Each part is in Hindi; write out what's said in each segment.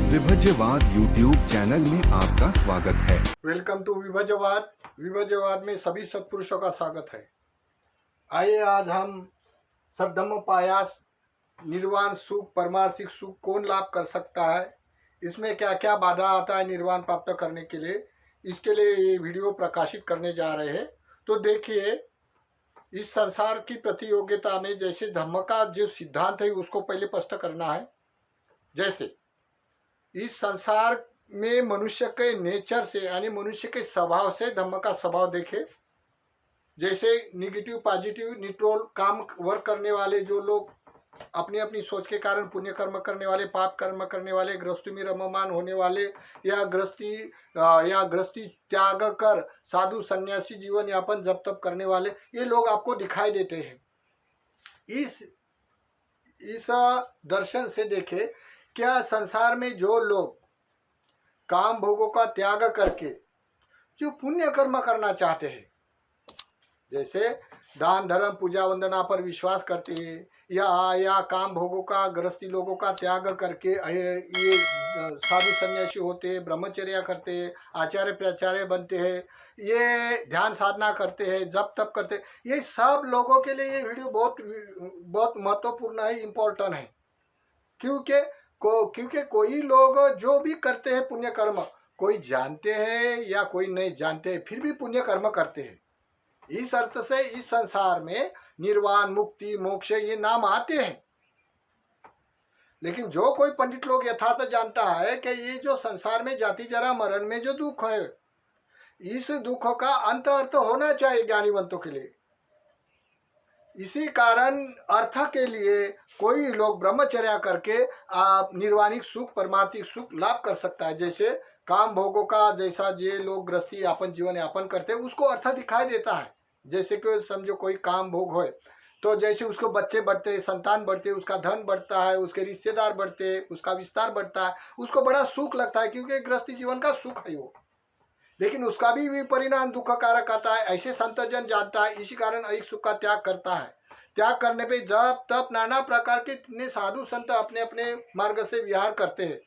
विभज्यवाद यूट्यूब चैनल में आपका स्वागत है। Welcome to विभज्यवाद। विभज्यवाद में सभी सत्पुरुषों का स्वागत है। आइए आज हम सद्धम्म पायास निर्वाण सुख परमार्थिक सुख कौन लाभ कर सकता है, इसमें क्या क्या बाधा आता है निर्वाण प्राप्त करने के लिए, इसके लिए ये वीडियो प्रकाशित करने जा रहे हैं। तो देखिए, इस संसार की प्रतियोगिता में जैसे धम्म का जो सिद्धांत है उसको पहले स्पष्ट करना है। जैसे इस संसार में मनुष्य के नेचर से यानी मनुष्य के स्वभाव से धम्म का स्वभाव देखे। जैसे निगेटिव पॉजिटिव न्यूट्रल काम वर्क करने वाले जो लोग अपनी अपनी सोच के कारण पुण्य कर्म करने वाले, पाप कर्म करने वाले, गृहस्थी में रममान होने वाले या गृहस्थी त्याग कर साधु सन्यासी जीवन यापन जब तब करने वाले, ये लोग आपको दिखाई देते हैं। इस दर्शन से देखे क्या संसार में जो लोग काम भोगों का त्याग करके जो पुण्य कर्म करना चाहते हैं, जैसे दान धर्म पूजा वंदना पर विश्वास करते हैं या काम भोगों का गृहस्थी लोगों का त्याग करके ये साधु सन्यासी होते हैं, ब्रह्मचर्या करते हैं, आचार्य प्राचार्य बनते हैं, ये ध्यान साधना करते हैं, जप तप करते हैं, ये सब लोगों के लिए ये वीडियो बहुत महत्वपूर्ण है, इम्पोर्टेंट है। क्योंकि कोई लोग जो भी करते हैं पुण्य कर्म, कोई जानते हैं या कोई नहीं जानते हैं, फिर भी पुण्य कर्म करते हैं। इस अर्थ से इस संसार में निर्वाण मुक्ति मोक्ष ये नाम आते हैं, लेकिन जो कोई पंडित लोग यथार्थ जानता है कि ये जो संसार में जाति जरा मरण में जो दुख है, इस दुख का अंत अर्थ होना चाहिए ज्ञानीवंतों के लिए। इसी कारण अर्थ के लिए कोई लोग ब्रह्मचर्या करके निर्वाणिक सुख परमार्थिक सुख लाभ कर सकता है। जैसे काम भोगों का जैसा जे लोग गृहस्थी यापन जीवन यापन करते हैं उसको अर्थ दिखाई देता है। जैसे कि समझो कोई काम भोग हो तो जैसे उसको बच्चे बढ़ते हैं, संतान बढ़ते हैं, उसका धन बढ़ता है, उसके रिश्तेदार बढ़ते हैं, उसका विस्तार बढ़ता है, उसको बड़ा सुख लगता है क्योंकि गृहस्थी जीवन का सुख है वो। लेकिन उसका भी परिणाम दुख कारक आता है, ऐसे संत जन जानता है। इसी कारण एक सुख का त्याग करता है। त्याग करने पे जप तप नाना प्रकार के इतने साधु संत अपने अपने मार्ग से विहार करते हैं,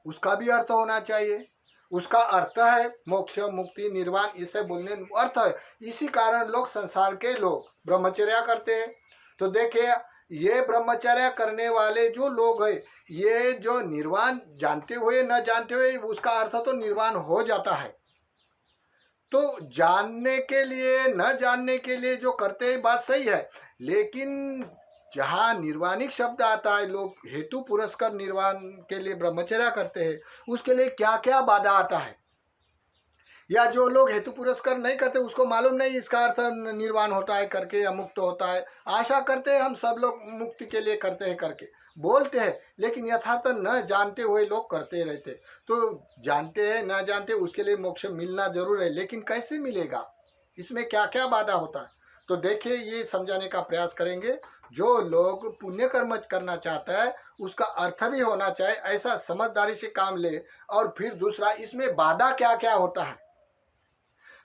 उसका भी अर्थ होना चाहिए। उसका अर्थ है मोक्ष मुक्ति निर्वाण, इसे बोलने अर्थ है। इसी कारण लोग संसार के लोग ब्रह्मचर्या करते हैं। तो देखिए, ये ब्रह्मचर्या करने वाले जो लोग हैं, ये जो निर्वाण जानते हुए न जानते हुए उसका अर्थ तो निर्वाण हो जाता है। तो जानने के लिए न जानने के लिए जो करते हैं बात सही है, लेकिन जहाँ निर्वाणिक शब्द आता है, लोग हेतु पुरस्कार निर्वाण के लिए ब्रह्मचर्या करते हैं, उसके लिए क्या क्या बाधा आता है। या जो लोग हेतु पुरस्कार नहीं करते उसको मालूम नहीं इसका अर्थ निर्वाण होता है करके या मुक्त होता है, आशा करते हैं हम सब लोग मुक्ति के लिए करते हैं करके बोलते हैं, लेकिन यथार्थ न जानते हुए लोग करते रहते। तो जानते हैं न जानते उसके लिए मोक्ष मिलना जरूर है, लेकिन कैसे मिलेगा, इसमें क्या क्या बाधा होता है। तो देखिए, ये समझाने का प्रयास करेंगे। जो लोग पुण्य कर्म करना चाहता है उसका अर्थ भी होना चाहिए, ऐसा समझदारी से काम ले। और फिर दूसरा, इसमें बाधा क्या क्या होता है,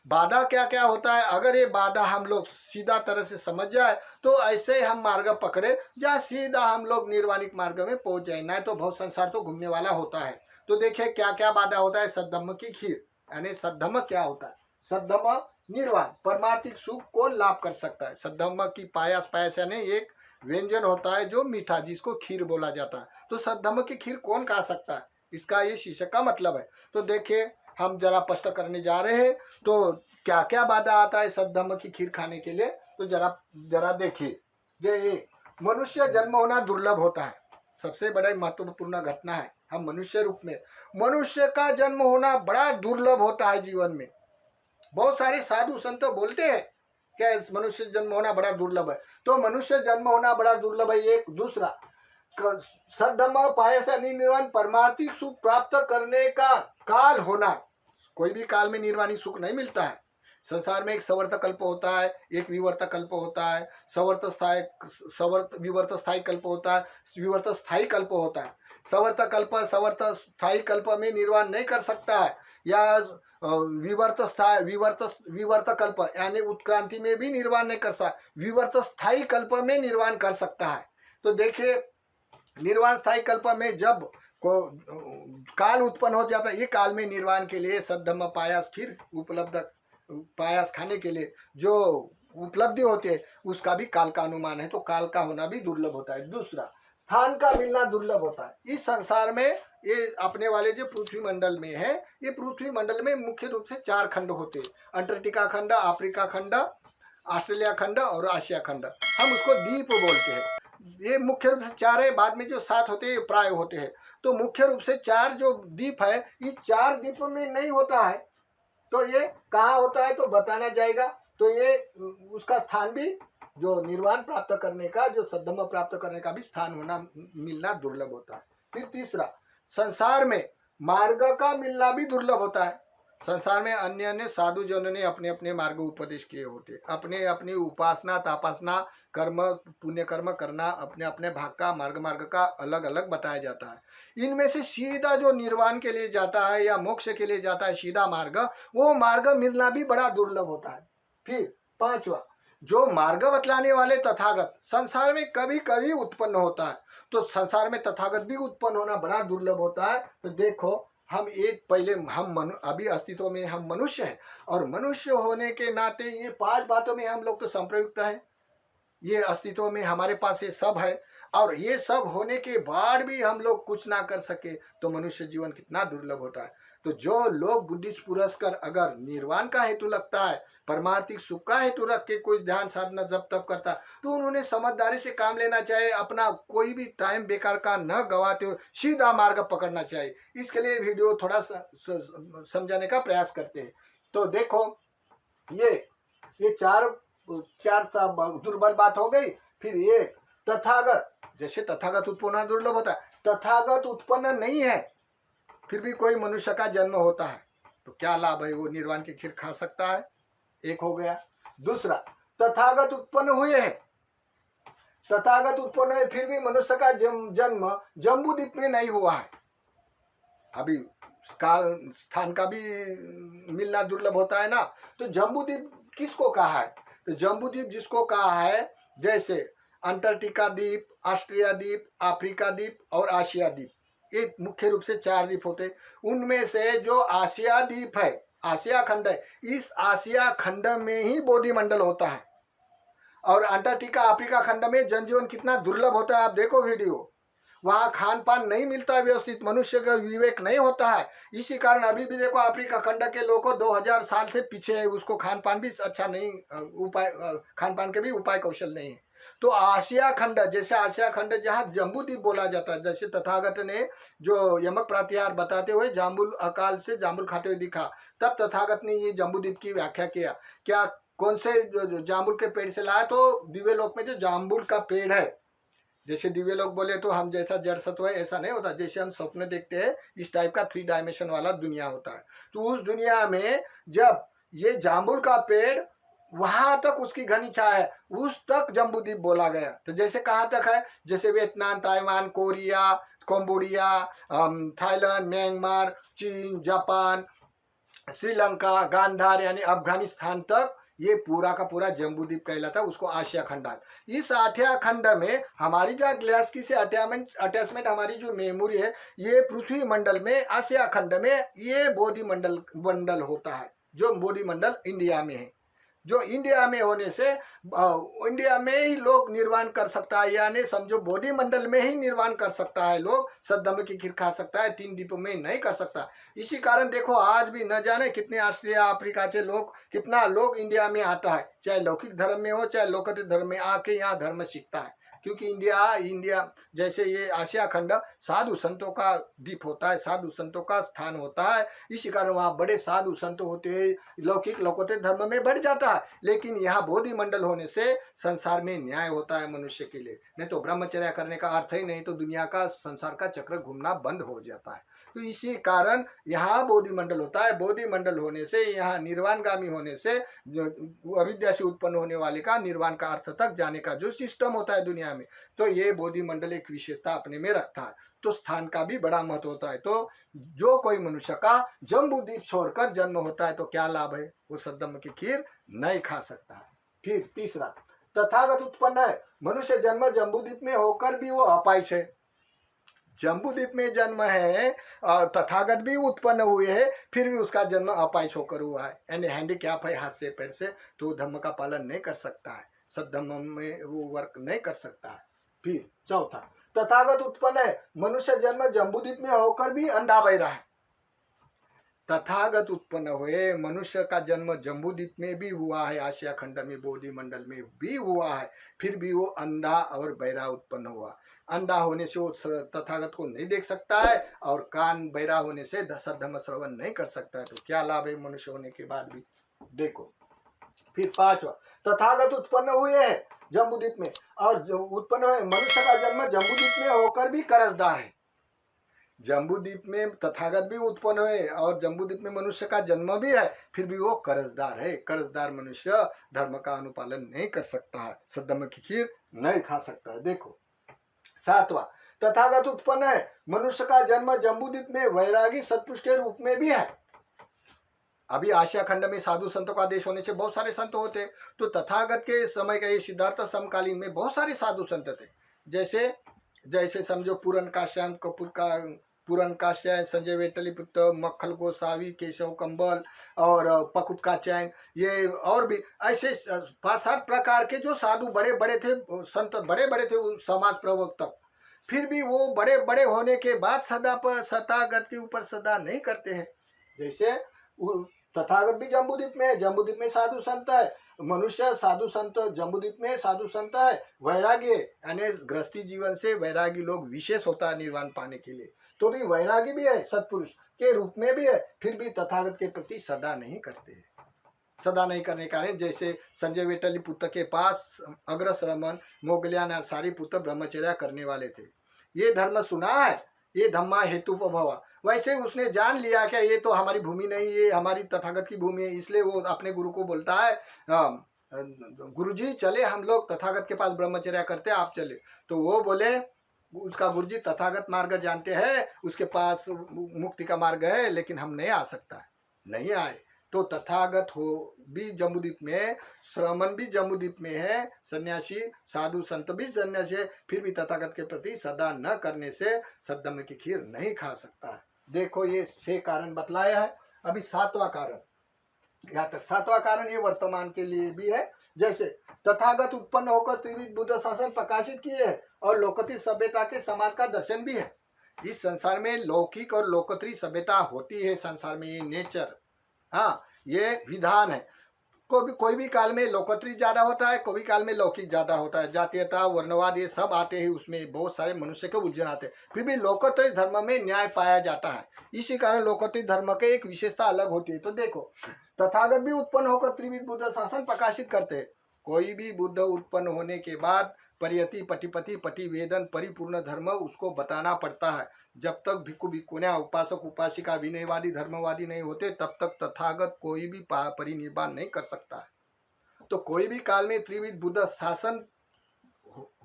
बाधा क्या क्या होता है। अगर ये बाधा हम लोग सीधा तरह से समझ जाए तो ऐसे हम मार्ग पकड़े जहाँ सीधा हम लोग निर्वाणिक मार्ग में पहुंच जाए, ना तो बहुत संसार तो घूमने वाला होता है। तो देखिए क्या क्या बाधा होता है। सद्धम्म की खीर यानी सद्धम्म क्या होता है। सद्धम्म निर्वाण परमार्थिक सुख कौन लाभ कर सकता है। सद्धम्म की पायस, पायस यानी एक व्यंजन होता है जो मीठा, जिसको खीर बोला जाता है। तो सद्धम्म की खीर कौन खा सकता है, इसका ये शीर्षक का मतलब है। तो देखिए, हम जरा स्पष्ट करने जा रहे हैं। तो क्या क्या बाधा आता है सद्धम्म की खीर खाने के लिए, तो जरा देखिए। ये मनुष्य जन्म होना दुर्लभ होता है, सबसे बड़ा महत्वपूर्ण घटना है। हम मनुष्य रूप में, मनुष्य का जन्म होना बड़ा दुर्लभ होता है जीवन में। बहुत सारे साधु संत बोलते हैं कि मनुष्य जन्म होना बड़ा दुर्लभ है। तो मनुष्य जन्म होना बड़ा दुर्लभ है एक। दूसरा, सद्धम्म पायस निर्वाण परमार्थिक सुख प्राप्त करने का काल होना। कोई भी काल में निर्वाणी सुख नहीं मिलता है। संसार में एक सवर्त कल्प होता है, एक विवर्त कल्प होता है, विवर्त स्थायी कल्प होता है, विवर्त स्थायी कल्प होता है। सवर्त स्थायी कल्प में निर्वाण नहीं कर सकता है, या विवर्त कल्प यानी उत्क्रांति में भी निर्वाण नहीं कर सकता, विवर्त स्थायी कल्प में निर्वाण कर सकता है। तो देखिए, निर्वाण स्थायी कल्प में जब को काल उत्पन्न हो जाता है। ये काल में निर्वाण के लिए सद्धम्म पायास फिर उपलब्ध, पायास खाने के लिए जो उपलब्धि होती है उसका भी काल का अनुमान है, तो काल का होना भी दुर्लभ होता है। दूसरा, स्थान का मिलना दुर्लभ होता है। इस संसार में ये अपने वाले जो पृथ्वी मंडल में है, ये पृथ्वी मंडल में मुख्य रूप से 4 खंड होते हैं, अंटार्कटिका खंड, अफ्रीका खंड, ऑस्ट्रेलिया खंड और आशिया खंड। हम उसको द्वीप बोलते हैं। ये मुख्य रूप से 4 है, बाद में जो 7 होते हैं प्राय होते हैं। तो मुख्य रूप से 4 जो द्वीप है, ये 4 द्वीपों में नहीं होता है। तो ये कहाँ होता है तो बताना जाएगा। तो ये उसका स्थान भी, जो निर्वाण प्राप्त करने का, जो सद्धम्म प्राप्त करने का भी स्थान होना, मिलना दुर्लभ होता है। फिर तीसरा, संसार में मार्ग का मिलना भी दुर्लभ होता है। संसार में अन्य अन्य साधु जनों ने अपने अपने मार्ग उपदेश किए होते, अपने अपनी उपासना तापासना कर्म पुण्य कर्म करना अपने अपने भाग का मार्ग का अलग अलग बताया जाता है। इनमें से सीधा जो निर्वाण के लिए जाता है या मोक्ष के लिए जाता है सीधा मार्ग, वो मार्ग मिलना भी बड़ा दुर्लभ होता है। फिर पांचवा, जो मार्ग बतलाने वाले तथागत संसार में कभी कभी उत्पन्न होता है, तो संसार में तथागत भी उत्पन्न होना बड़ा दुर्लभ होता है। तो देखो, हम एक पहले अभी अस्तित्व में हम मनुष्य हैं, और मनुष्य होने के नाते ये 5 बातों में हम लोग तो संप्रयुक्त है। ये अस्तित्व में हमारे पास ये सब है, और ये सब होने के बाद भी हम लोग कुछ ना कर सके, तो मनुष्य जीवन कितना दुर्लभ होता है। तो जो लोग बुद्धिस्ट पुरस्कार अगर निर्वाण का हेतु लगता है, परमार्थिक सुख का हेतु रख के कोई ध्यान साधना जब तब करता है, तो उन्होंने समझदारी से काम लेना चाहिए, अपना कोई भी टाइम बेकार का न गवाते हुए सीधा मार्ग पकड़ना चाहिए। इसके लिए वीडियो थोड़ा समझाने का प्रयास करते हैं। तो देखो, ये चार दुर्बल बात हो गई। फिर एक तथागत, जैसे तथागत उत्पन्न होना दुर्लभ होता है, तथागत उत्पन्न नहीं है फिर भी कोई मनुष्य का जन्म होता है, तो क्या लाभ है, वो निर्वाण की खीर खा सकता है, एक हो गया। दूसरा, तथागत उत्पन्न हुए हैं, तथागत उत्पन्न है फिर भी मनुष्य का जन्म जम्बूद्वीप में नहीं हुआ है। अभी काल स्थान का भी मिलना दुर्लभ होता है ना। तो जम्बूद्वीप किसको कहा है, तो जम्बूद्वीप जिसको कहा है, जैसे अंटार्कटिका द्वीप, ऑस्ट्रेलिया द्वीप, अफ्रीका द्वीप और आशिया द्वीप, ये मुख्य रूप से 4 द्वीप होते हैं। उनमें से जो आशिया द्वीप है, आशिया खंड है, इस आशिया खंड में ही बोधि मंडल होता है। और अंटार्कटिका अफ्रीका खंड में जनजीवन कितना दुर्लभ होता है, आप देखो वीडियो, वहाँ खान पान नहीं मिलता है, व्यवस्थित मनुष्य का विवेक नहीं होता है। इसी कारण अभी भी देखो अफ्रीका खंड के लोग 2000 साल से पीछे है, उसको खान पान भी अच्छा नहीं, खान पान के भी उपाय कौशल नहीं है। तो आशिया खंड, जैसे आशिया खंड जहाँ जम्बूद्वीप बोला जाता है, जैसे तथागत ने जो यमक प्रातिहार बताते हुए जाम्बुल अकाल से जाम्बुल खाते हुए दिखा, तब तथागत ने ये जम्बूद्वीप की व्याख्या किया। क्या कौन से जाम्बुल के पेड़ से लाया, तो दिव्य लोक में जो जाम्बुल का पेड़ है, जैसे दिव्य लोग बोले तो हम जैसा जड़ सत्व है ऐसा नहीं होता, जैसे हम स्वप्न देखते हैं इस टाइप का 3 डायमेंशन वाला दुनिया होता है। तो उस दुनिया में जब ये जाम्बुल का पेड़ वहां तक उसकी घनी छाया है, उस तक जम्बूद्वीप बोला गया। तो जैसे कहाँ तक है, जैसे Vietnam, Taiwan, Korea, Cambodia, Thailand, Myanmar, चीन, जापान, श्रीलंका, गांधार यानी अफगानिस्तान तक ये पूरा का पूरा जम्बूद्वीप कहलाता है, उसको आशिया खंड। इस आठिया खंड में हमारी जो ग्लास्की से अटैचमेंट हमारी जो मेमोरी है, ये पृथ्वी मंडल में आशिया खंड में ये बोधि मंडल होता है, जो बोधि मंडल इंडिया में है। जो इंडिया में होने से इंडिया में ही लोग निर्वाण कर सकता है, यानी समझो बोधि मंडल में ही निर्वाण कर सकता है, लोग सद्धम्म की खीर खा सकता है, 3 द्वीपों में नहीं कर सकता। इसी कारण देखो आज भी न जाने कितने ऑस्ट्रेलिया अफ्रीका से लोग, कितना लोग इंडिया में आता है, चाहे लौकिक धर्म में हो चाहे लौकिक धर्म में, आके यहाँ धर्म सीखता है। क्योंकि इंडिया जैसे ये आशिया खंड साधु संतों का द्वीप होता है, साधु संतों का स्थान होता है। इसी कारण वहाँ बड़े साधु संत होते हैं, लौकिक धर्म में बढ़ जाता है। लेकिन यहाँ बोधि मंडल होने से संसार में न्याय होता है मनुष्य के लिए, नहीं तो ब्रह्मचर्य करने का अर्थ ही नहीं, तो दुनिया का संसार का चक्र घूमना बंद हो जाता है। तो इसी कारण यहाँ बोधि मंडल होता है। बोधि मंडल होने से, यहाँ निर्वाणगामी होने से, अविद्या से उत्पन्न होने वाले का निर्वाण का अर्थ तक जाने का जो सिस्टम होता है दुनिया में, तो ये बोधि मंडल एक विशेषता अपने में रखता है। तो स्थान का भी बड़ा महत्व होता है। तो जो कोई मनुष्य का जम्बूद्वीप छोड़कर जन्म होता है तो क्या लाभ है, वो सद्धम्म की खीर नहीं खा सकता है। फिर तीसरा, तथागत उत्पन्न है, मनुष्य जन्म जम्बूद्वीप में होकर भी वो अपाइश है। जम्बूद्वीप में जन्म है और तथागत भी उत्पन्न हुए है, फिर भी उसका जन्म अपाहिज होकर हुआ है, यानी हैंडीकैप है हाथ से पैर से, तो वो धर्म का पालन नहीं कर सकता है, सद्धर्म में वो वर्क नहीं कर सकता है। फिर चौथा, तथागत उत्पन्न है, मनुष्य जन्म जम्बूद्वीप में होकर भी अंधा बहरा है। तथागत उत्पन्न हुए, मनुष्य का जन्म जम्बूद्वीप में भी हुआ है, आशिया खंड में बोधि मंडल में भी हुआ है, फिर भी वो अंधा और बहरा उत्पन्न हुआ। अंधा होने से वो तथागत को नहीं देख सकता है, और कान बहरा होने से सद्धर्म श्रवण नहीं कर सकता है। तो क्या लाभ है मनुष्य होने के बाद भी? देखो फिर पांचवा, तथागत उत्पन्न हुए हैं जम्बूद्वीप में, और जो उत्पन्न हुए, मनुष्य का जन्म जम्बूद्वीप में होकर भी कर्जदार है। जम्बूद्वीप में तथागत भी उत्पन्न हुए और जम्बूद्वीप में मनुष्य का जन्म भी है, फिर भी वो कर्जदार है। कर्जदार मनुष्य धर्म का अनुपालन नहीं कर सकता है, सद्धर्म की खीर नहीं खा सकता है। देखो सातवां, तथागत उत्पन्न है, मनुष्य का जन्म जम्बूद्वीप में वैरागी सत्पुरुष के रूप में भी है। अभी आशिया खंड में साधु संतों का देश होने से बहुत सारे संत होते, तो तथागत के समय का ये सिद्धार्थ समकालीन में बहुत सारे साधु संत थे। जैसे जैसे समझो पूरन काश्याम कपूर का पूरन काश्याय, संजय वेटलीपुत्र, मक्खल गोसावी, केशव कंबल और पकुत का चैन, ये और भी ऐसे 5-7 प्रकार के जो साधु बड़े बड़े थे, संत बड़े बड़े थे, समाज प्रवर्तक। फिर भी वो बड़े बड़े होने के बाद सदा पर तथागत के ऊपर सदा नहीं करते हैं। जैसे तथागत भी जम्बूद्वीप में है, जम्बूद्वीप में साधु संत है, मनुष्य साधु संत जम्बूद्वीप में साधु संत है, वैरागी यानी गृहस्थी जीवन से वैरागी लोग विशेष होता है निर्वाण पाने के लिए, तो भी वैरागी भी है, सत्पुरुष के रूप में भी है, फिर भी तथागत के प्रति सदा नहीं करते हैं। सदा नहीं करने का कारण जैसे संजय वेटली पुत्र के पास अग्रस रमन मोगलियान सारी पुत्र ब्रह्मचर्या करने वाले थे। ये धर्म सुना है, ये धम्मा हेतुपभवा, वैसे उसने जान लिया कि ये तो हमारी भूमि नहीं, ये हमारी तथागत की भूमि है, इसलिए वो अपने गुरु को बोलता है, गुरुजी चले हम लोग तथागत के पास ब्रह्मचर्या करते, आप चले। तो वो बोले उसका गुरुजी तथागत मार्ग जानते हैं, उसके पास मुक्ति का मार्ग है, लेकिन हम नहीं आ सकता है, नहीं आए। तो तथागत हो भी जम्बूद्वीप में, श्रमण भी जम्बूद्वीप में है, सन्यासी साधु संत भी सन्यासी है, फिर भी तथागत के प्रति सदा न करने से सद्धर्म की खीर नहीं खा सकता है। देखो ये 6 कारण बतलाया है। अभी 7वां कारण, यहाँ तक 7वां कारण ये वर्तमान के लिए भी है। जैसे तथागत उत्पन्न होकर त्रिविध बुद्ध शासन प्रकाशित किए हैं और लोकोत्तरी सभ्यता के समाज का दर्शन भी है। इस संसार में लौकिक और लोकोत्तरी सभ्यता होती है, संसार में ये नेचर, हाँ ये विधान है। कोई भी काल में लोकोत्तरी ज्यादा होता है, कोई भी काल में लौकिक ज्यादा होता है। जातीयता वर्णवाद ये सब आते हैं, उसमें बहुत सारे मनुष्य के उलझन आते हैं, फिर भी लोकोत्तरी धर्म में न्याय पाया जाता है। इसी कारण लोकोत्तरी धर्म के एक विशेषता अलग होती है। तो देखो तथागत भी उत्पन्न होकर त्रिविध बुद्ध शासन प्रकाशित करते हैं। कोई भी बुद्ध उत्पन्न होने के बाद परियति पटिपति पटिवेदन परिपूर्ण धर्म उसको बताना पड़ता है। जब तक भिक्खु भिक्खुनिया उपासक उपासिका विनयवादी धर्मवादी नहीं होते, तब तक तथागत कोई भी परिनिर्वाण नहीं कर सकता है। तो कोई भी काल में त्रिविध बुद्ध शासन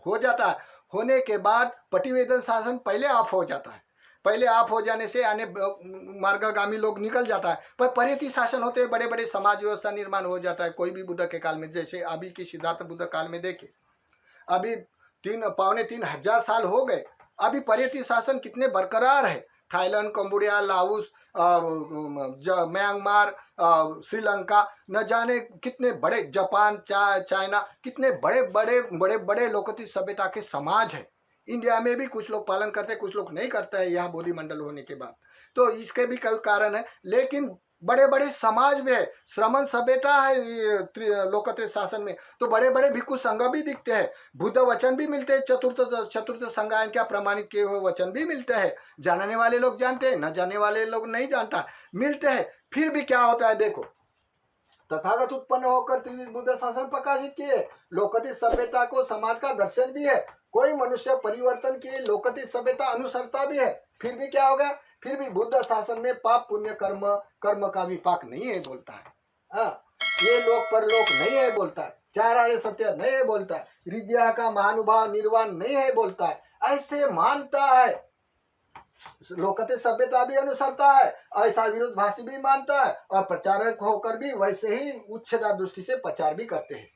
हो जाता है, होने के बाद पटिवेदन शासन पहले ऑफ हो जाता है। पहले ऑफ हो जाने से आने मार्गगामी लोग निकल जाता है, पर परियति शासन होते हैं, बड़े बड़े समाज व्यवस्था निर्माण हो जाता है। कोई भी बुद्ध के काल में, जैसे अभी की सिद्धार्थ बुद्ध काल में देखे, अभी 3-3.25 हजार साल हो गए, अभी परियति शासन कितने बरकरार है। Thailand, Cambodia, Laos, Myanmar, Sri Lanka, न जाने कितने बड़े, जापान, चाइना, कितने बड़े बड़े बड़े बड़े लोकोत्तरी सभ्यता के समाज है। इंडिया में भी कुछ लोग पालन करते हैं, कुछ लोग नहीं करते हैं, यहाँ बोधि मंडल होने के बाद। तो इसके भी कई कारण है, लेकिन बड़े बड़े समाज में है, श्रमण सभ्यता है लोकोत्तरी शासन में, तो बड़े बड़े भिक्खु संघ भी दिखते हैं, बुद्ध वचन भी मिलते हैं, चतुर्थ संगायन क्या प्रमाणित किए हुए वचन भी मिलते हैं। जानने वाले लोग जानते हैं, न जानने वाले लोग नहीं जानता, मिलते हैं। फिर भी क्या होता है, देखो तथागत उत्पन्न होकर त्रिविध बुद्ध शासन प्रकाशित किए, लोकोत्तरी सभ्यता को समाज का दर्शन भी है। कोई मनुष्य परिवर्तन किए लोकोत्तरी सभ्यता अनुसरता भी है, फिर भी क्या होगा, फिर भी बुद्ध शासन में पाप पुण्य कर्म का विपाक नहीं है बोलता है। ये लोक परलोक नहीं है बोलता है, चार आर्य सत्य नहीं है बोलता है, विद्या का महानुभाव निर्वाण नहीं है बोलता है। ऐसे मानता है, लोकोत्तरी सभ्यता भी अनुसरता है, ऐसा विरोधाभासी भी मानता है, और प्रचारक होकर भी वैसे ही उच्छेदा दृष्टि से प्रचार भी करते हैं।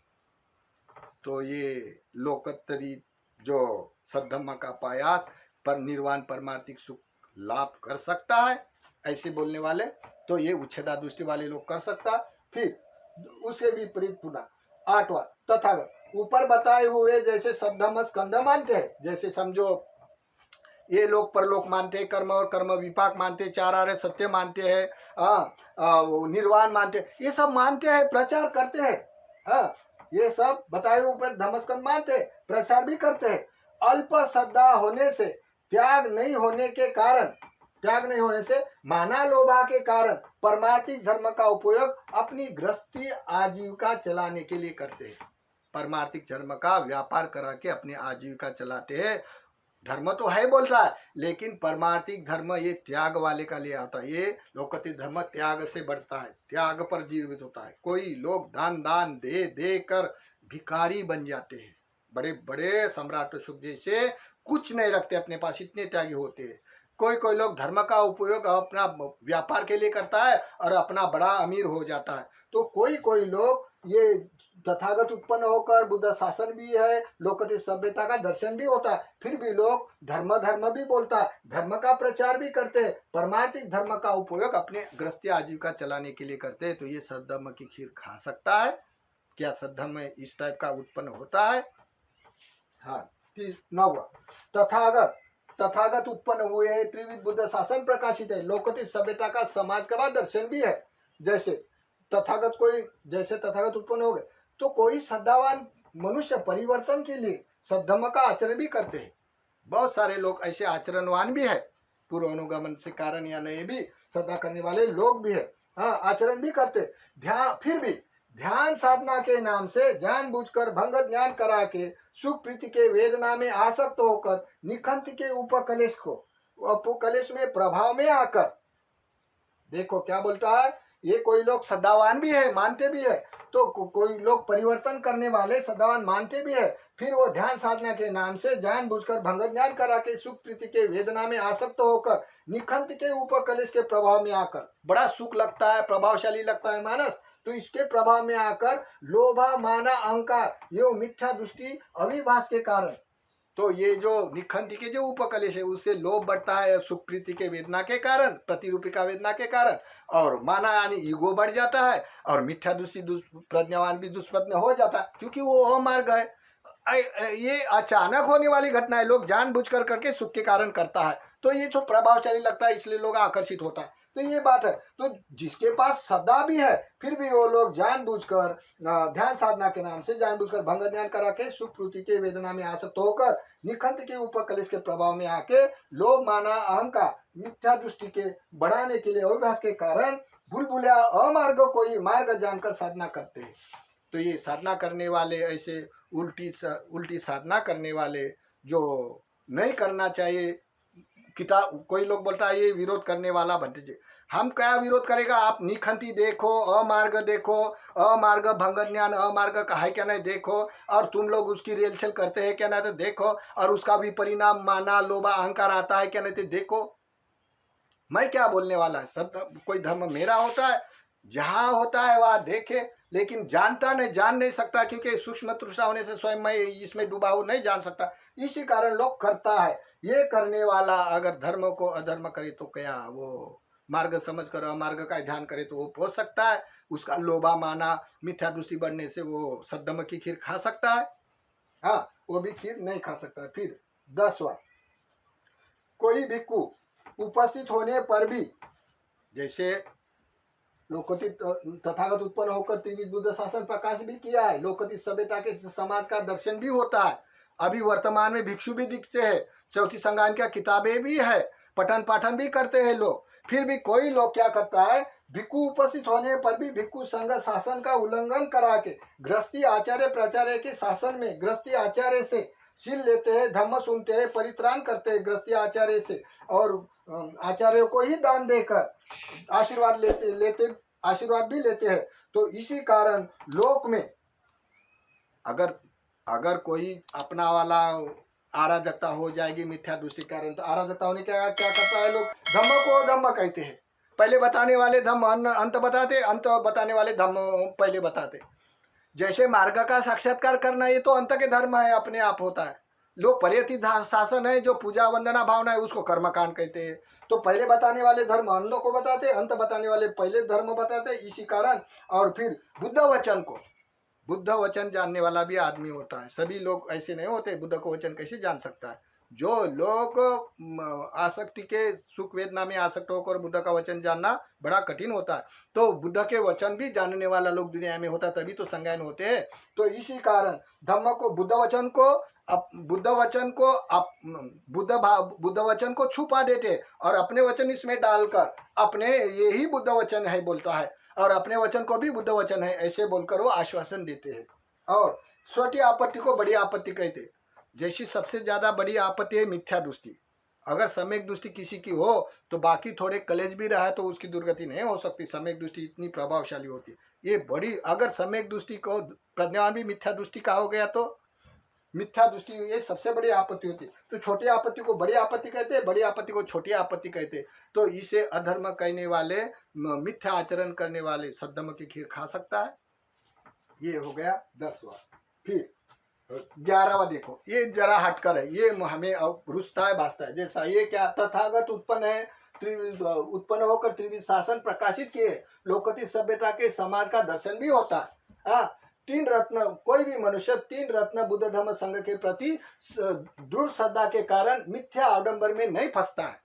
तो ये लोकोत्तरी जो सद्धम्म का प्रयास पर निर्वाण परमार्थिक सुख लाभ कर सकता है, ऐसे बोलने वाले तो ये उच्छेदा दृष्टि वाले लोग कर सकता। फिर उसके विपरीत पुनः 8वां तथागत ऊपर बताए हुए जैसे शब्दम स्कंद मानते हैं, जैसे समझो ये लोग परलोक मानते हैं, कर्म और कर्म विपाक मानते हैं, चार आर्य सत्य मानते हैं, निर्वाण मानते हैं, ये सब मानते हैं, प्रचार करते हैं। हाँ, ये सब बताए हुए ऊपर धम्मस्कंद मानते हैं, प्रचार भी करते हैं। अल्प श्रद्धा होने से, त्याग नहीं होने के कारण, त्याग नहीं होने से, माना लोभा के कारण परमार्थिक धर्म का उपयोग अपनी गृहस्थी आजीविका चलाने के लिए करते हैं। परमार्थिक धर्म का व्यापार करा के अपनी आजीविका चलाते हैं। धर्म तो है बोल रहा है, लेकिन परमार्थिक धर्म ये त्याग वाले का लिए आता है। ये लोकतिक धर्म त्याग से बढ़ता है, त्याग पर जीवित होता है। कोई लोग दान दान दे दे कर भिखारी बन जाते हैं, बड़े बड़े सम्राट सुख जैसे कुछ नहीं रखते अपने पास, इतने त्यागी होते हैं। कोई कोई लोग धर्म का उपयोग अपना व्यापार के लिए करता है और अपना बड़ा अमीर हो जाता है। तो कोई कोई लोग ये तथागत उत्पन्न होकर बुद्ध शासन भी है, लोकतिक सभ्यता का दर्शन भी होता है, फिर भी लोग धर्म धर्म भी बोलता है, धर्म का प्रचार भी करते हैं, परमार्थिक धर्म का उपयोग अपने गृहस्थी आजीविका चलाने के लिए करते हैं। तो ये सद्धर्म की खीर खा सकता है क्या? सद्धर्म में इस टाइप का उत्पन्न होता है। हाँ, 9वां तथागत उत्पन्न हुए हैं, त्रिविध बुद्ध शासन प्रकाशित है, लोकतिक सभ्यता का समाज का दर्शन भी है। जैसे तथागत उत्पन्न हो गए तो कोई श्रद्धावान मनुष्य परिवर्तन के लिए सद्धर्म का आचरण भी करते हैं। बहुत सारे लोग ऐसे आचरणवान भी है, पूर्व अनुगमन से कारण या नहीं भी श्रद्धा करने वाले लोग भी है। हाँ, आचरण भी करते, फिर भी ध्यान साधना के नाम से जानबूझकर भंग ज्ञान करा के सुख प्रीति के वेदना में आसक्त होकर निखंत के उपकलेश को अपकलेश में प्रभाव में आकर, देखो क्या बोलता है, ये कोई लोग श्रद्धावान भी है, मानते भी है, तो कोई लोग परिवर्तन करने वाले श्रद्धावान मानते भी है, फिर वो ध्यान साधना के नाम से जानबूझकर भंग ज्ञान करा के सुख प्रीति के वेदना में आसक्त होकर निखंत के उपकलेश के प्रभाव में आकर, बड़ा सुख लगता है, प्रभावशाली लगता है मानस, तो इसके प्रभाव में आकर लोभा माना अहंकार ये मिथ्या दृष्टि अविभास के कारण, तो ये जो निखंती के जो उपकलेश है उससे लोभ बढ़ता है सुख प्रीति के वेदना के कारण, प्रतिरूपी का वेदना के कारण, और माना यानी ईगो बढ़ जाता है, और मिथ्या दृष्टि प्रज्ञावान भी दुष्प्रज्ञ हो जाता है, क्योंकि वो अमार्ग है। ये अचानक होने वाली घटना है, लोग जानबूझकर करके सुख के कारण करता है, तो ये जो प्रभावशाली लगता है इसलिए लोग आकर्षित होता है। तो ये बात है, तो जिसके पास श्रद्धा भी है फिर भी वो लोग जानबूझकर ध्यान साधना के नाम से जानबूझकर भंग ध्यान करा के सुख प्रीति के वेदना में आसक्त होकर निखंत के ऊपर कलेश के प्रभाव में आके लोभ माना अहंकार मिथ्या दृष्टि के बढ़ाने के लिए अविभास के कारण भूल भूलिया अमार्ग कोई मार्ग जानकर साधना करते हैं। तो ये साधना करने वाले ऐसे उल्टी साधना करने वाले जो नहीं करना चाहिए, किताब कोई लोग बोलता है ये विरोध करने वाला भट्टी, हम क्या विरोध करेगा? आप निखंती देखो, अमार्ग देखो, अमार्ग भंग ज्ञान अमार्ग का है क्या नहीं देखो, और तुम लोग उसकी रिहर्सल करते हैं क्या नहीं तो देखो, और उसका भी परिणाम माना लोभा अहंकार आता है क्या नहीं तो देखो। मैं क्या बोलने वाला है, सब कोई धर्म मेरा होता है, जहाँ होता है वहाँ देखे, लेकिन जान नहीं सकता, क्योंकि सूक्ष्म तृष्णा होने से स्वयं मैं इसमें डूबा हूँ, नहीं जान सकता, इसी कारण लोग करता है। ये करने वाला अगर धर्म को अधर्म करे तो क्या वो मार्ग समझ कर अमार्ग का ध्यान करे तो वो पहुंच सकता है? उसका लोभा माना मिथ्या दृष्टि बढ़ने से वो सद्धर्म की खीर खा सकता है? हाँ, वो भी खीर नहीं खा सकता। फिर 10वां, कोई भिक्षु उपस्थित होने पर भी, जैसे लोकतिक तथागत उत्पन्न होकर त्रिविध बुद्ध शासन प्रकाश भी किया है, लोकतिक सभ्यता के समाज का दर्शन भी होता है, अभी वर्तमान में भिक्षु भी दिखते हैं, चौथी संज्ञान की किताबें भी है, पठन पाठन भी करते हैं लोग, फिर भी कोई लोग क्या करता है, भिक्षु उपस्थित होने पर भी भिक्षु संघ शासन का उल्लंघन करा के गृहस्थी आचार्य प्राचार्य के शासन में गृहस्थी आचार्य से शील लेते हैं, धम्म सुनते हैं, परित्राण करते हैं गृहस्थी आचार्य से, और आचार्य को ही दान देकर आशीर्वाद भी लेते हैं। तो इसी कारण लोक में अगर कोई अपना वाला अराजकता हो जाएगी मिथ्या दृष्टि कारण, तो अराजकता होने क्या करता है, लोग धम्म को धम्म कहते हैं, पहले बताने वाले धम्म अंत बताते, अंत बताने वाले धम्म पहले बताते। जैसे मार्ग का साक्षात्कार करना ये तो अंत के धर्म है, अपने आप होता है, लो परियति शासन है, जो पूजा वंदना भावना है उसको कर्मकांड कहते हैं। तो पहले बताने वाले धर्म अंतों को बताते, अंत बताने वाले पहले धर्म बताते, इसी कारण। और फिर बुद्ध वचन जानने वाला भी आदमी होता है, सभी लोग ऐसे नहीं होते। बुद्ध को वचन कैसे जान सकता है? जो लोग आसक्ति के सुख वेदना में आसक्त होकर बुद्ध का वचन जानना बड़ा कठिन होता है, तो बुद्ध के वचन भी जानने वाला लोग दुनिया में होता है, तभी तो संज्ञान होते हैं। तो इसी कारण धम्म को बुद्ध वचन को छुपा देते और अपने वचन इसमें डालकर अपने यही बुद्ध वचन है बोलता है, और अपने वचन को भी बुद्ध वचन है ऐसे बोलकर वो आश्वासन देते हैं। और छोटी आपत्ति को बड़ी आपत्ति कहते। जैसी सबसे ज्यादा बड़ी आपत्ति है मिथ्या दृष्टि। अगर सम्यक दृष्टि किसी की हो तो बाकी थोड़े कलेज भी रहा तो उसकी दुर्गति नहीं हो सकती। सम्यक दृष्टि इतनी प्रभावशाली होती है। ये बड़ी, अगर सम्यक दृष्टि को प्रज्ञावान भी मिथ्या दृष्टि का हो गया तो मिथ्या दृष्टि, ये सबसे बड़ी आपत्ति होती है। तो छोटी आपत्ति को बड़ी आपत्ति कहते हैं, बड़ी आपत्ति को छोटी आपत्ति कहते हैं। तो इसे अधर्म कहने वाले, मिथ्या आचरण करने वाले सद्धर्म की खीर खा सकता है। ये हो गया 10वां। फिर 11वां देखो, ये जरा हटकर है, ये हमें अब रुचता है बाजता है। जैसा ये क्या, तथागत उत्पन्न होकर त्रिविध शासन प्रकाशित किए, लोकति सभ्यता के समाज का दर्शन भी होता है। हाँ, 3 रत्न, कोई भी मनुष्य 3 रत्न बुद्ध धर्म संघ के प्रति दृढ़ श्रद्धा के कारण मिथ्या आडंबर में नहीं फंसता है।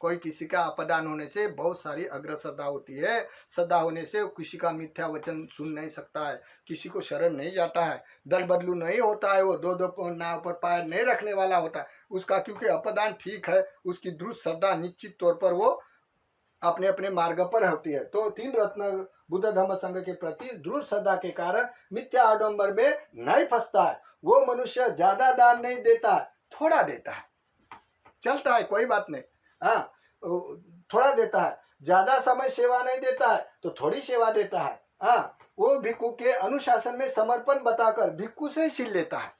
कोई किसी का अपदान होने से बहुत सारी अग्र श्रद्धा होती है। श्रद्धा होने से किसी का मिथ्या वचन सुन नहीं सकता है, किसी को शरण नहीं जाता है, दल बदलू नहीं होता है, वो दो नाव पर पैर नहीं रखने वाला होता है उसका, क्योंकि अपदान ठीक है, उसकी दृढ़ श्रद्धा निश्चित तौर पर वो अपने अपने मार्ग पर होती है। तो 3 रत्न बुद्ध धर्म संघ के प्रति दृढ़ श्रद्धा के कारण मिथ्या आडंबर में नहीं फंसता है। वो मनुष्य ज्यादा दान नहीं देता, थोड़ा देता है, चलता है, कोई बात नहीं। हाँ, थोड़ा देता है, ज्यादा समय सेवा नहीं देता है तो थोड़ी सेवा देता है। हाँ, वो भिक्षु के अनुशासन में समर्पण बताकर भिक्षु से सील लेता है,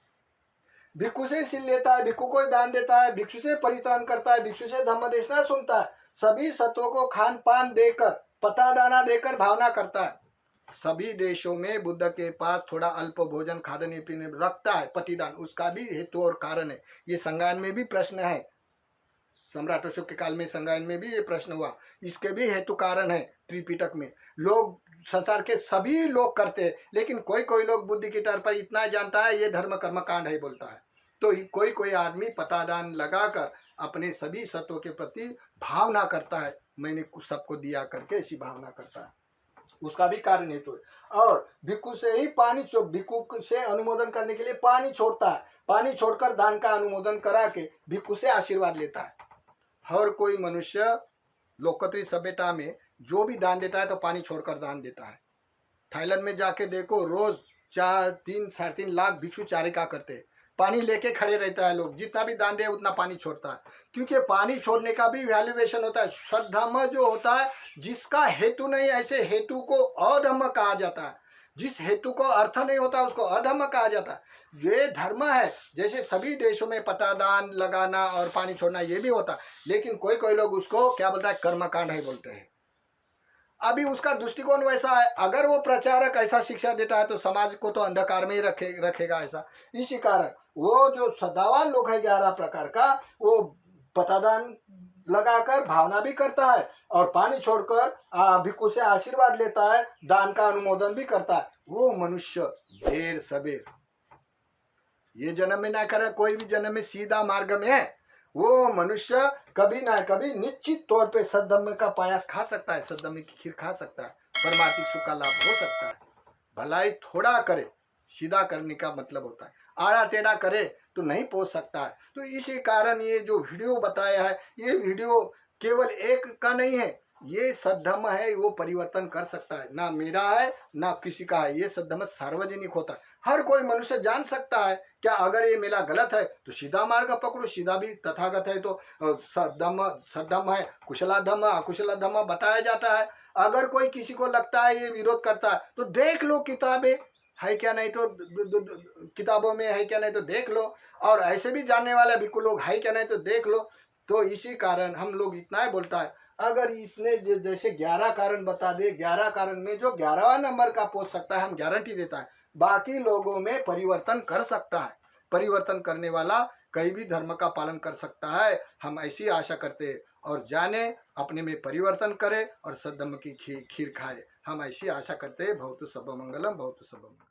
भिक्षु को दान देता है, भिक्षु से परित्राण करता है, भिक्षु से धम्म देशना सुनता है, सभी सत्वों को खान पान देकर, पता दाना देकर भावना करता है। सभी देशों में बुद्ध के पास थोड़ा अल्प भोजन खाने पीने रखता है, पतिदान, उसका भी हेतु और कारण है। ये संज्ञान में भी प्रश्न है, सम्राट अशोक के काल में संज्ञान में भी ये प्रश्न हुआ, इसके भी हेतु कारण है। त्रिपिटक में लोग, संसार के सभी लोग करते हैं, लेकिन कोई कोई लोग बुद्धि की तौर पर इतना जानता है ये धर्म कर्म कांड है बोलता है। तो कोई कोई आदमी पतादान लगाकर अपने सभी सत्वों के प्रति भावना करता है, मैंने सबको दिया करके ऐसी भावना करता है, उसका भी कारण हेतु है। और भिक्षु से ही भिक्षु से अनुमोदन करने के लिए पानी छोड़ता है, पानी छोड़कर दान का अनुमोदन करा के भिक्षु से आशीर्वाद लेता है। हर कोई मनुष्य लोकप्रिय सभ्यता में जो भी दान देता है तो पानी छोड़कर दान देता है। थाईलैंड में जाके देखो, रोज 3-3.5 लाख भिक्षु चारिका करते हैं, पानी लेके खड़े रहता है, लोग जितना भी दान दे उतना पानी छोड़ता है, क्योंकि पानी छोड़ने का भी वैल्यूएशन होता है। सद्धम्म जो होता है, जिसका हेतु नहीं, ऐसे हेतु को अधम्म कहा जाता है। जिस हेतु को अर्थ नहीं होता उसको अधर्म कहा जाता है। ये धर्म है, जैसे सभी देशों में पतादान लगाना और पानी छोड़ना ये भी होता है, लेकिन कोई कोई लोग उसको क्या बोलता है, कर्मकांड है बोलते हैं। अभी उसका दृष्टिकोण वैसा है, अगर वो प्रचारक ऐसा शिक्षा देता है तो समाज को तो अंधकार में ही रखेगा ऐसा। इसी कारण वो जो सदावान लोग है 11 प्रकार का, वो पतादान लगाकर भावना भी करता है और पानी छोड़कर भिक्षु से आशीर्वाद लेता है, दान का अनुमोदन भी करता है। वो मनुष्य देर सबेर, ये जन्म में ना करे, कोई भी जन्म में सीधा मार्ग में है, वो मनुष्य कभी ना कभी निश्चित तौर पे सद्धम्म का पायस खा सकता है, सद्धम्म की खीर खा सकता है, परमार्थिक सुख का लाभ हो सकता है। भलाई थोड़ा करे, सीधा करने का मतलब होता है, आड़ा टेढ़ा करे तो नहीं पहुंच सकता है। तो इसी कारण ये जो वीडियो बताया है, ये वीडियो केवल एक का नहीं है, ये सद्धम्म है, वो परिवर्तन कर सकता है, ना मेरा है ना किसी का है, ये सद्धम्म सार्वजनिक होता है, हर कोई मनुष्य जान सकता है। क्या अगर ये मेरा गलत है तो सीधा मार्ग पकड़ो, सीधा भी तथागत है तो सद्धम्म है, कुशला धम्म अकुशला धम्म बताया जाता है। अगर कोई किसी को लगता है ये विरोध करता है तो देख लो किताबें है क्या, नहीं तो किताबों में है क्या, नहीं तो देख लो, और ऐसे भी जानने वाले भिक्षु लोग है क्या, नहीं तो देख लो। तो इसी कारण हम लोग इतना ही बोलता है, अगर इतने जैसे 11 कारण बता दे, 11 कारण में जो 11वां नंबर का पहुंच सकता है हम गारंटी देता है, बाकी लोगों में परिवर्तन कर सकता है। परिवर्तन करने वाला कई भी धर्म का पालन कर सकता है। हम ऐसी आशा करते हैं और जाने अपने में परिवर्तन करे और सद्धम्म की खीर खाए। हम ऐसी आशा करते हैं। भवतु सर्वमंगलम, भवतु सर्वमंगलम।